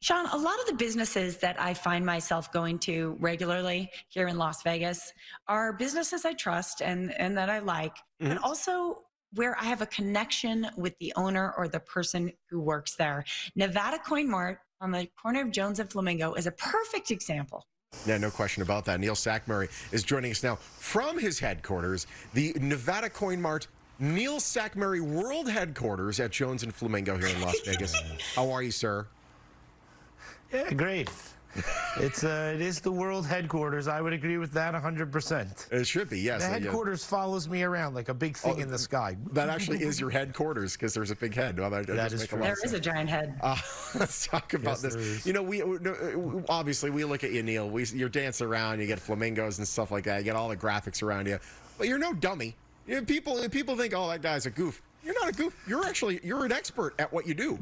Sean, a lot of the businesses that I find myself going to regularly here in Las Vegas are businesses I trust and that I like, but Mhm. also where I have a connection with the owner or the person who works there. Nevada Coin Mart on the corner of Jones and Flamingo is a perfect example. Yeah, no question about that. Neil Sackmary is joining us now from his headquarters, the Nevada Coin Mart Neil Sackmary World Headquarters at Jones and Flamingo here in Las Vegas. How are you, sir? Yeah, great. It is the world headquarters. I would agree with that 100%. It should be, yes. The headquarters follows me around like a big thing in the sky. That actually is your headquarters because there's a big head. Well, that is true. There is a giant head. Let's talk about this. You know, we obviously we look at you, Neil. You're dancing around. You get flamingos and stuff like that. You get all the graphics around you, but you're no dummy. You know, people think, oh, that guy's a goof. You're not a goof. You're an expert at what you do.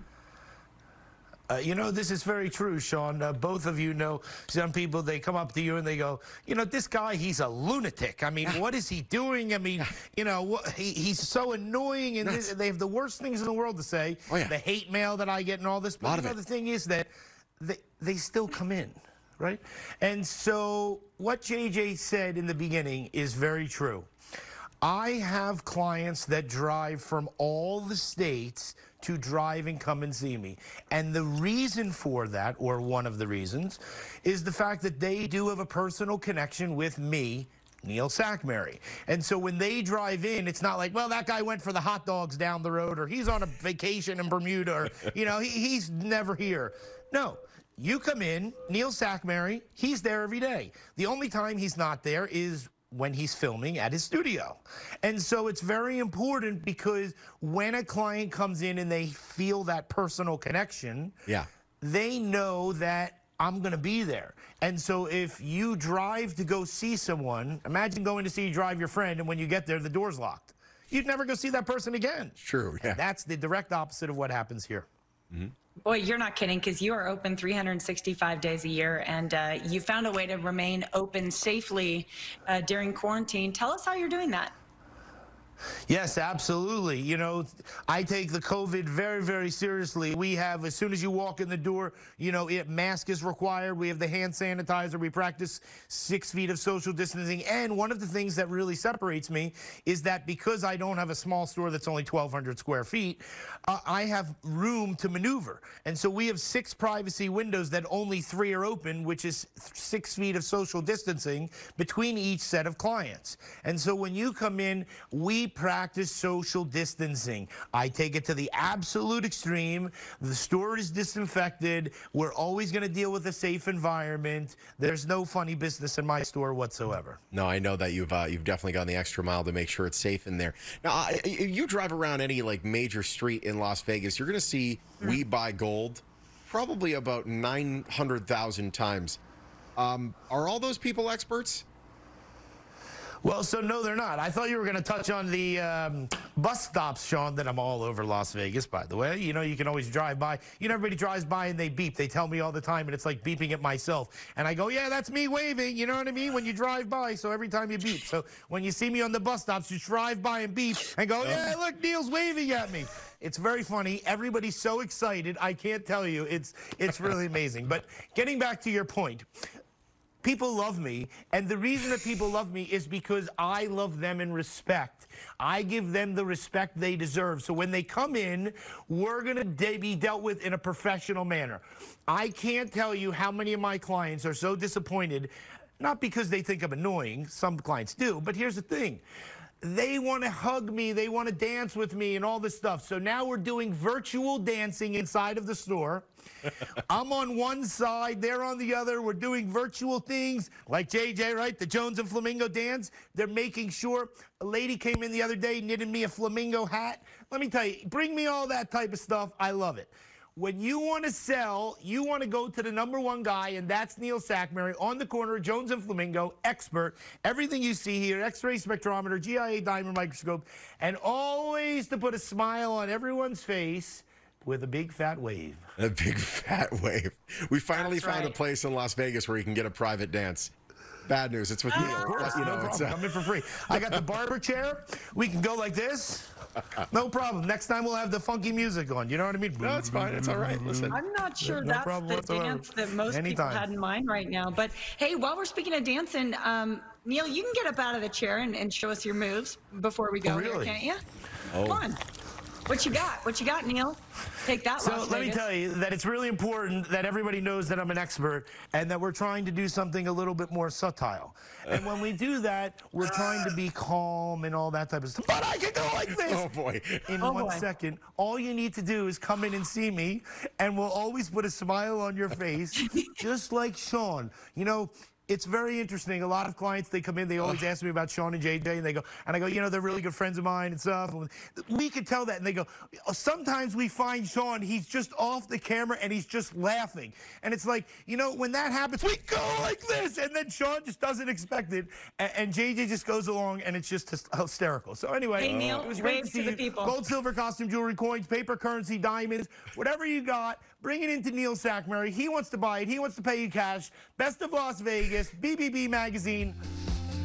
You know, this is very true, Sean. Both of you know some people, they come up to you and they go, you know, this guy, he's a lunatic. I mean, what is he doing? I mean, you know, he's so annoying, and they have the worst things in the world to say. Oh, yeah. The hate mail that I get and all this. But you know, the thing is that they still come in, right? And so what JJ said in the beginning is very true. I have clients that drive from all the states to drive and come and see me. And the reason for that, or one of the reasons, is the fact that they do have a personal connection with me, Neil Sackmary. And so when they drive in, it's not like, well, that guy went for the hot dogs down the road, or he's on a vacation in Bermuda, or, you know, he's never here. No. You come in, Neil Sackmary, he's there every day. The only time he's not there is when he's filming at his studio. And so it's very important, because when a client comes in and they feel that personal connection, they know that I'm going to be there. And so if you drive to go see someone, imagine going to see you drive your friend, and when you get there, the door's locked. You'd never go see that person again. True, yeah. And that's the direct opposite of what happens here. Mm-hmm. Boy, you're not kidding, because you are open 365 days a year, and you found a way to remain open safely during quarantine. Tell us how you're doing that. Yes, absolutely. You know, I take the COVID very, very seriously. We have, as soon as you walk in the door, you know, mask is required. We have the hand sanitizer. We practice 6 feet of social distancing. And one of the things that really separates me is that because I don't have a small store that's only 1,200 square feet, I have room to maneuver. And so we have 6 privacy windows that only 3 are open, which is 6 feet of social distancing between each set of clients. And so when you come in, we practice social distancing. I take it to the absolute extreme. The store is disinfected. We're always going to deal with a safe environment. There's no funny business in my store whatsoever. No, I know that you've definitely gone the extra mile to make sure it's safe in there. Now, if you drive around any like major street in Las Vegas, you're going to see "We Buy Gold" probably about 900,000 times. Are all those people experts? Well, so no, they're not. I thought you were going to touch on the bus stops, Sean, that I'm all over Las Vegas, by the way. You know, you can always drive by. You know, everybody drives by and they beep. They tell me all the time, and it's like beeping at myself. And I go, yeah, that's me waving. You know what I mean? When you drive by, so every time you beep. So when you see me on the bus stops, you drive by and beep and go, yeah, look, Neil's waving at me. It's very funny. Everybody's so excited. I can't tell you. It's really amazing. But getting back to your point, people love me, and the reason that people love me is because I love them in respect. I give them the respect they deserve. So when they come in, we're going to be dealt with in a professional manner. I can't tell you how many of my clients are so disappointed, not because they think I'm annoying. Some clients do, but here's the thing. They want to hug me, they want to dance with me and all this stuff. So now we're doing virtual dancing inside of the store. I'm on one side, they're on the other. We're doing virtual things like JJ, right? The Jones and Flamingo dance. They're making sure. A lady came in the other day, knitted me a flamingo hat. Let me tell you, bring me all that type of stuff. I love it. When you want to sell, you want to go to the #1 guy, and that's Neil Sackmary on the corner, Jones and Flamingo, expert. Everything you see here, X-ray spectrometer, GIA diamond microscope, and always to put a smile on everyone's face with a big fat wave. A big fat wave. We finally found a place in Las Vegas where you can get a private dance. Bad news, it's with Neil. Of course, no problem. Come in for free. I got the barber chair. We can go like this. No problem. Next time we'll have the funky music on. You know what I mean? No, it's fine. It's all right. Listen. I'm not sure No that's problem the whatsoever. dance that most Anytime. people had in mind right now. But hey, while we're speaking of dancing, Neil, you can get up out of the chair and show us your moves before we go Really? here, can't you? Oh. Come on. What you got? What you got, Neil? Take that, So Las let me Vegas. tell you that it's really important that everybody knows that I'm an expert and that we're trying to do something a little bit more subtle. And when we do that, we're trying to be calm and all that type of stuff. But I can go like this. Oh, boy. In Oh, 1 boy. second, all you need to do is come in and see me, and we'll always put a smile on your face, just like Sean. You know, it's very interesting. A lot of clients, they come in, they always ask me about Sean and JJ, and I go, you know, they're really good friends of mine and stuff. And we could tell that, and they go, sometimes we find Sean, he's just off the camera and he's just laughing. And it's like, you know, when that happens, we go like this, and then Sean just doesn't expect it, and JJ just goes along, and it's just hysterical. So anyway, Hey, Neil, it was great wave to see to the you. people. Gold, silver, costume, jewelry, coins, paper currency, diamonds, whatever you got, bring it into Neil Sackmary. He wants to buy it. He wants to pay you cash. Best of Las Vegas, BBB Magazine,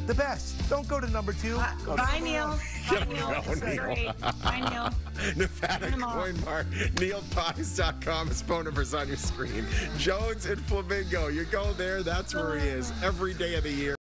the best. Don't go to number 2. Go to Bye, number Neil. 1. Bye, Neil. No, This is Neil. great. Bye, Neil. Nevada Turn 'em off. Coin Mart, NeilPies.com. His phone number's on your screen. Jones and Flamingo. You go there, that's where he is every day of the year.